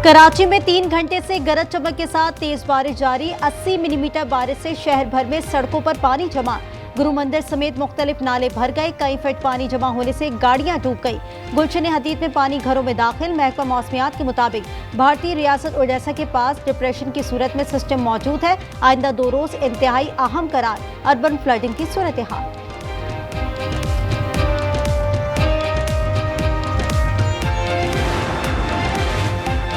कराची में 3 घंटे से गरज चमक के साथ तेज बारिश जारी। 80 मिलीमीटर बारिश से शहर भर में सड़कों पर पानी जमा। गुरु मंदिर समेत मुख्तलिफ नाले भर गए। कई फीट पानी जमा होने से गाड़ियां डूब गई। गुलशन हदीद में पानी घरों में दाखिल। महकमा मौसमियात के मुताबिक भारतीय रियासत ओडिशा के पास डिप्रेशन की सूरत में सिस्टम मौजूद है। आइंदा 2 रोज इंतहाई अहम करार अर्बन फ्लडिंग की सूरत हाल।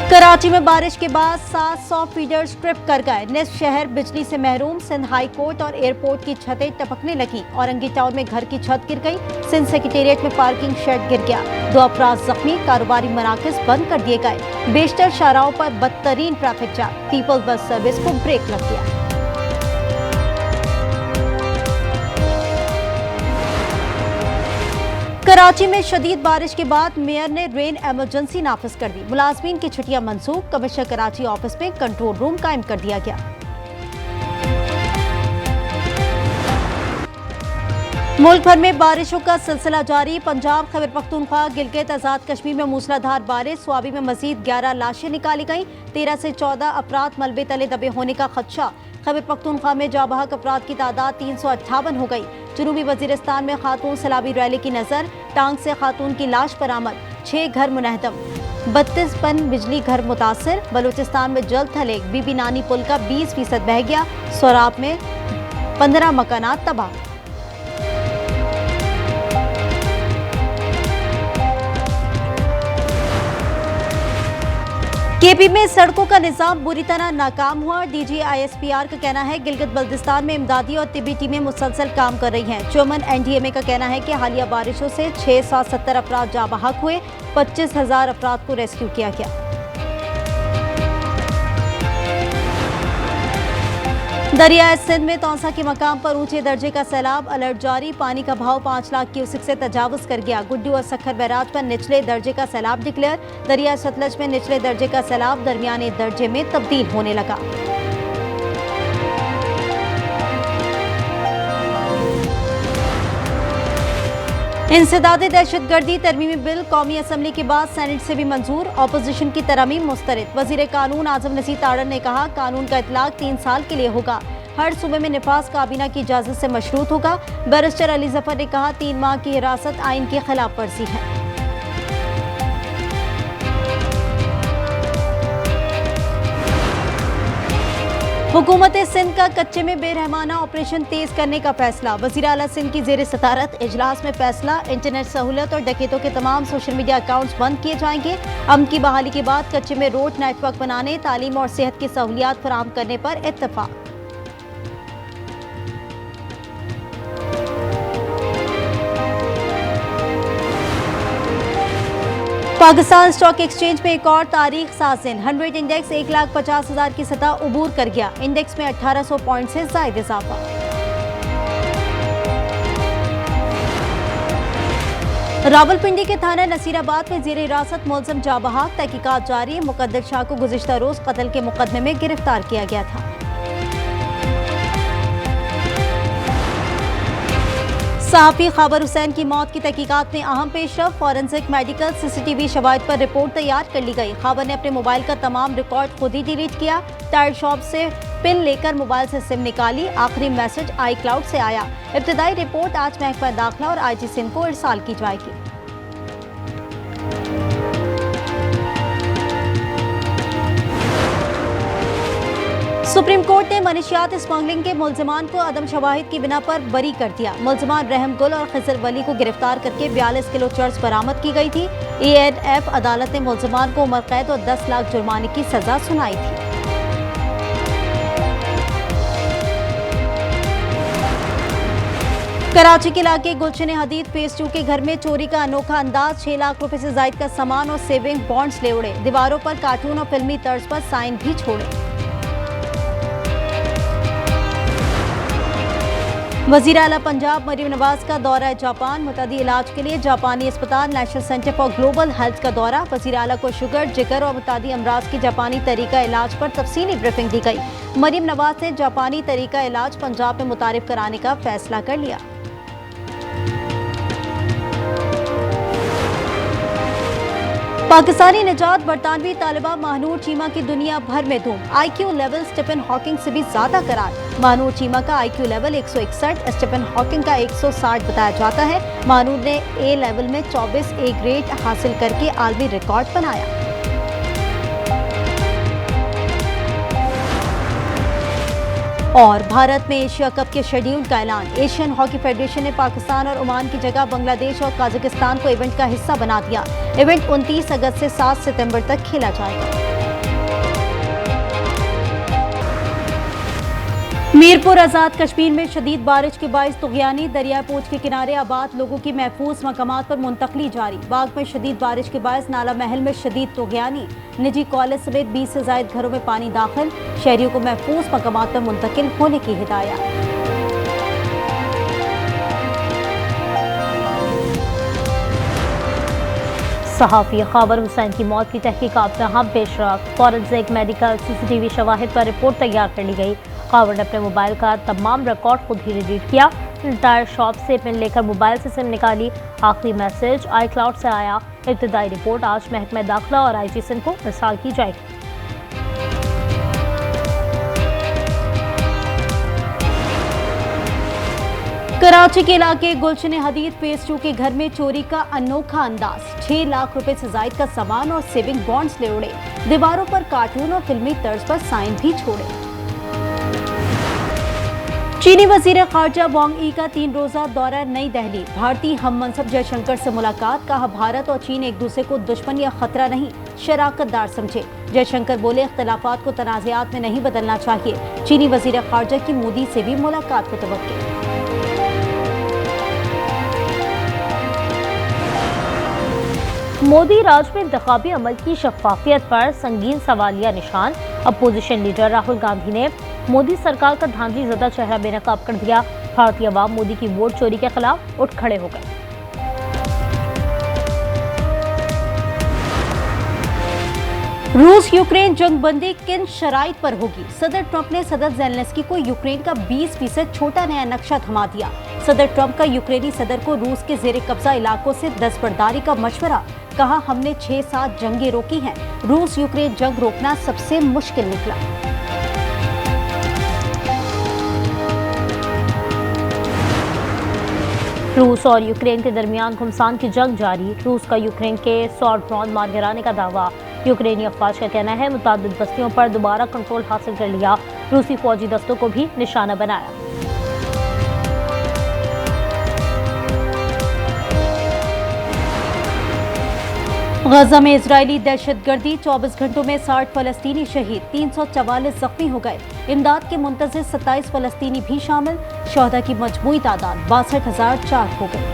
कराची में बारिश के बाद 700 फीडर्स ट्रिप कर गए। निस्फ शहर बिजली से महरूम। सिंध हाई कोर्ट और एयरपोर्ट की छतें टपकने लगी। औरंगी टाउन में घर की छत गिर गई। सिंध सेक्रेटेरिएट में पार्किंग शेड गिर गया। 2 अफराद जख्मी। कारोबारी मराकज बंद कर दिए गए। बेशतर शाहराहों पर बदतरीन traffic jam. Peoples bus service को ब्रेक लग गया। कराची में शदीद बारिश के बाद मेयर ने रेन इमरजेंसी नाफिज कर दी। मुलाजमीन की छुट्टियां मंसूख। कमिश्नर कराची ऑफिस में कंट्रोल रूम कायम कर दिया गया। मुल्क भर में बारिशों का सिलसिला जारी। पंजाब, खैबर पख्तूनख्वा, गिलगित, आजाद कश्मीर में मूसलाधार बारिश। स्वाबी में मजीद 11 लाशें निकाली गईं। 13 से 14 अफराद मलबे तले दबे होने का खदशा। खैबर पख्तूनख्वा में जाबहक अफराद की तादाद 358 हो गई। जनूबी वजीरिस्तान में खातून सैलाबी रैली की नजर। टांग से खातून की लाश बरामद। 6 घर मुनहदम। 32 पन बिजली घर मुतासर। बलूचिस्तान में जल थले। बीबी नानी पुल का 20% बह गया। सोराब में 15 मकानात तबाह। केपी में सड़कों का निजाम बुरी तरह नाकाम हुआ। डीजी ISPR का कहना है गिलगित बल्तिस्तान में इमदादी और तिब्बी टीमें मुसलसल काम कर रही हैं। चेयरमैन NDMA का कहना है कि हालिया बारिशों से 670 अफराद जाबहक हुए। 25,000 अफराद को रेस्क्यू किया गया। दरियाए सिंध में तौसा के मकाम पर ऊंचे दर्जे का सैलाब। अलर्ट जारी। पानी का बहाव 5 लाख क्यूसेक से तजावुज कर गया। गुड्डू और सखर बैराज पर निचले दर्जे का सैलाब डिक्लेयर। दरिया सतलज में निचले दर्जे का सैलाब दरमियाने दर्जे में तब्दील होने लगा। इंसदादे दहशतगर्दी तरमीमी बिल कौमी असम्बली के बाद सेनेट से भी मंजूर। ऑपोजिशन की तरमीम मुस्तरद। वजीर कानून आजम नसीर ताड़न ने कहा कानून का इतलाक 3 साल के लिए होगा। हर सूबे में निफाज काबीना की इजाजत से मशरूत होगा। बैरिस्टर अली जफर ने कहा 3 माह की हिरासत आइन की खिलाफ वर्जी है। हुकूमत सिंध का कच्चे में बेरहमाना ऑपरेशन तेज करने का फैसला। वज़ीर आला सिंध की ज़ेर सदारत इजलास में फैसला। इंटरनेट सहूलत और डकैतों के तमाम सोशल मीडिया अकाउंट्स बंद किए जाएंगे। अमन की बहाली के बाद कच्चे में रोड नेटवर्क बनाने, तालीम और सेहत की सहूलियात फराहम करने पर इत्तफाक। पाकिस्तान स्टॉक एक्सचेंज में एक और तारीख साज दिन। 100 इंडेक्स 1,50,000 की सतह उबूर कर गया। इंडेक्स में 1800 पॉइंट से ज़ायद इजाफा। रावलपिंडी के थाना नसीराबाद में जेर हिरासत मुलजिम जाबहक। तहकीकात जारी। मुकद्दर शाह को गुज़िश्ता रोज कत्ल के मुकदमे में गिरफ्तार किया गया था। सहाफ़ी खबर हुसैन की मौत की तहकीकात में अहम पेशरफ। फॉरेंसिक मेडिकल CCTV शवाहिद पर रिपोर्ट तैयार कर ली गई। खबर ने अपने मोबाइल का तमाम रिकॉर्ड खुद ही डिलीट किया। टायर शॉप से पिन लेकर मोबाइल से सिम निकाली। आखिरी मैसेज iCloud से आया। इब्तदाई रिपोर्ट आज महकमा दाखिला और IG सिंध को इरसाल की जाएगी। सुप्रीम कोर्ट ने मनशियात स्मगलिंग के मुलजिमान को अदम शवाहिद की बिना पर बरी कर दिया। मुलजिमान रहम गुल और खिजर वली को गिरफ्तार करके 42 किलो चर्च बरामद की गई थी। ANF अदालत ने मुलजिमान को उम्र कैद और 10 लाख जुर्माने की सजा सुनाई थी। कराची के इलाके गुलशन हदीद फेज 2 के घर में चोरी का अनोखा अंदाज। 6 लाख रुपए से जायद का सामान और सेविंग बॉन्ड्स ले उड़े। दीवारों पर कार्टून और फिल्मी तर्ज पर साइन भी छोड़े। वज़ीर आला पंजाब मरीम नवाज का दौरा जापान। मुतअद्दी इलाज के लिए जापानी अस्पताल national centre for global health का दौरा। वज़ीर आला को शुगर, जिगर और मुतअद्दी अमराज की जापानी तरीका इलाज पर तफसीली ब्रीफिंग दी गई। मरीम नवाज ने जापानी तरीका इलाज पंजाब में मुतारिफ कराने का फैसला कर लिया। पाकिस्तानी निजात बरतानवी तालिबा महानूर चीमा की दुनिया भर में धूम। IQ लेवल स्टीफन हॉकिंग से भी ज्यादा करार। महानूर चीमा का IQ लेवल 161, स्टीफन हॉकिंग का 160 बताया जाता है। महानूर ने A लेवल में 24 A ग्रेड हासिल करके आलमी रिकॉर्ड बनाया। और भारत में एशिया कप के शेड्यूल का ऐलान। एशियन हॉकी फेडरेशन ने पाकिस्तान और ओमान की जगह बांग्लादेश और कजाकिस्तान को इवेंट का हिस्सा बना दिया। इवेंट 29 अगस्त से 7 सितंबर तक खेला जाएगा। मीरपुर आजाद कश्मीर में शदीद बारिश के बाइस तुगयानी दरिया पूंछ के किनारे आबाद लोगों की महफूज मकामात पर मुंतकली जारी। बाग में शदीद बारिश के बाइस नाला महल में शदीद तुगयानी, निजी कॉलेज समेत 20 से ज्यादा घरों में पानी दाखिल। शहरियों को महफूज मकामात पर मुंतकिल होने की हिदायत। सहाफी खबर हुसैन की मौत की तहकीकात में अहम पेशरफ। फॉरेंसिक मेडिकल CCTV शवाहिद पर रिपोर्ट तैयार कर ली गई। खबर ने अपने मोबाइल का तमाम रिकॉर्ड खुद ही डिलीट किया। टायर शॉप से पिन लेकर मोबाइल से सिम निकाली। आखिरी मैसेज iCloud से आया। इब्तदाई रिपोर्ट आज महकमा दाखिला और IG सिंध को इरसाल की जाएगी। कराची के इलाके गुलशन हदीद फेज 2 के घर में चोरी का अनोखा अंदाज। 6 लाख रुपए से जायद का सामान और सेविंग बॉन्ड्स ले उड़े। दीवारों पर कार्टून और फिल्मी तर्ज पर साइन भी छोड़े। चीनी वजीर खारजा वांग यी का 3 रोजा दौरा नई दिल्ली। भारतीय हम मनसब जयशंकर से मुलाकात। कहा भारत और चीन एक दूसरे को दुश्मन या खतरा नहीं, शराकतदार समझे। जयशंकर बोले इख्तलाफात को तनाज़ात में नहीं बदलना चाहिए। चीनी वजीर खारजा की मोदी से भी मुलाकात को तवक्को। मोदी राज में इंतखाबी अमल की शफाफियत पर संगीन सवालिया निशान। अपोजिशन लीडर राहुल गांधी ने मोदी सरकार का धांधली ज़दा चेहरा बेनकाब कर दिया। भारतीय अवाम मोदी की वोट चोरी के खिलाफ उठ खड़े हो गए। रूस यूक्रेन जंगबंदी किन शराइत पर होगी? सदर ट्रंप ने सदर ज़ेलेंस्की को यूक्रेन का 20% छोटा नया नक्शा थमा दिया। सदर ट्रंप का यूक्रेनी सदर को रूस के जेर कब्जा इलाकों से दस्तबरदारी का मशवरा। कहा हमने 6-7 जंगें रोकी हैं। रूस यूक्रेन जंग रोकना सबसे मुश्किल निकला। रूस और यूक्रेन के दरमियान घुमसान की जंग जारी। रूस का यूक्रेन के 100 ड्रोन मार गिराने का दावा। यूक्रेनी अफवाज का कहना है मुतादिद बस्तियों पर दोबारा कंट्रोल हासिल कर लिया। रूसी फौजी दस्तों को भी निशाना बनाया। गजा में इजरायली दहशतगर्दी। 24 घंटों में 60 फलस्तीनी शहीद, 344 जख्मी हो गए। इमदाद के मुंतज़िर 27 फलस्तीनी भी शामिल। शहदा की मजमूई तादाद 62,004 हो गई।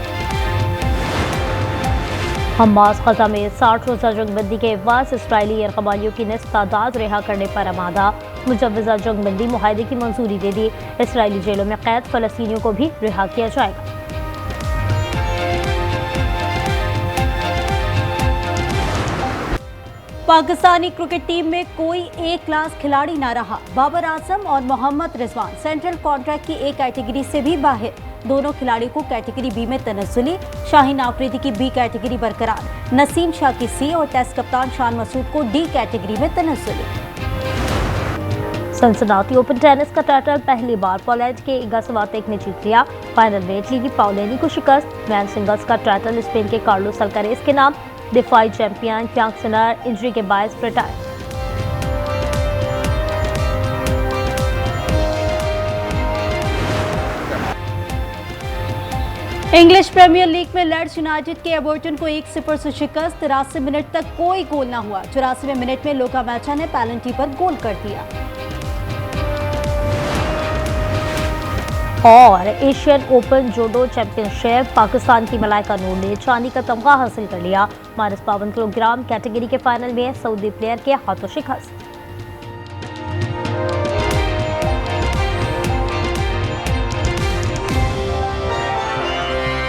हमास गजा में 60 रोजा जंगबंदी के बाद इसराइली यरगमालियों की निस्फ तादाद रिहा करने पर आमादा। मुजव्वज़ा जंगबंदी मुआहदे की मंजूरी दे दी। इसराइली जेलों में कैद फलस्तीनियों को भी रिहा किया जाएगा। पाकिस्तानी क्रिकेट टीम में कोई A क्लास खिलाड़ी ना रहा। बाबर आजम और मोहम्मद रिजवान सेंट्रल कॉन्ट्रैक्ट की A कैटेगरी से भी बाहर। दोनों खिलाड़ियों को कैटेगरी B में तनज़्ज़ुली। शाहीन आफरीदी की B कैटेगरी बरकरार। नसीम शाह की C और टेस्ट कप्तान शान मसूद को D कैटेगरी में तनज़्ज़ुली। सनसनाटी ओपन टेनिस का टाइटल पहली बार पोलैंड के इगा स्वियातेक ने जीत लिया। फाइनल में इटली की पाउलेनी को शिकस्त। मैन सिंगल्स का टाइटल स्पेन के कार्लोस अल्कारेज के नाम। डिफाई चैंपियन यांग सिनर इंजरी के बायस रिटायर। इंग्लिश प्रीमियर लीग में लीड्स यूनाइटेड के एवर्टन को 1-0 से शिकस्त। 83 मिनट तक कोई गोल न हुआ। 84वें मिनट में लोका मैचा ने पेनल्टी पर गोल कर दिया। और Asian open judo championship Pakistan की मलाइका नूर ने चांदी का तमगा हासिल कर लिया। -52 किलोग्राम कैटेगरी के फाइनल में सऊदी प्लेयर के हाथों शिकस्त।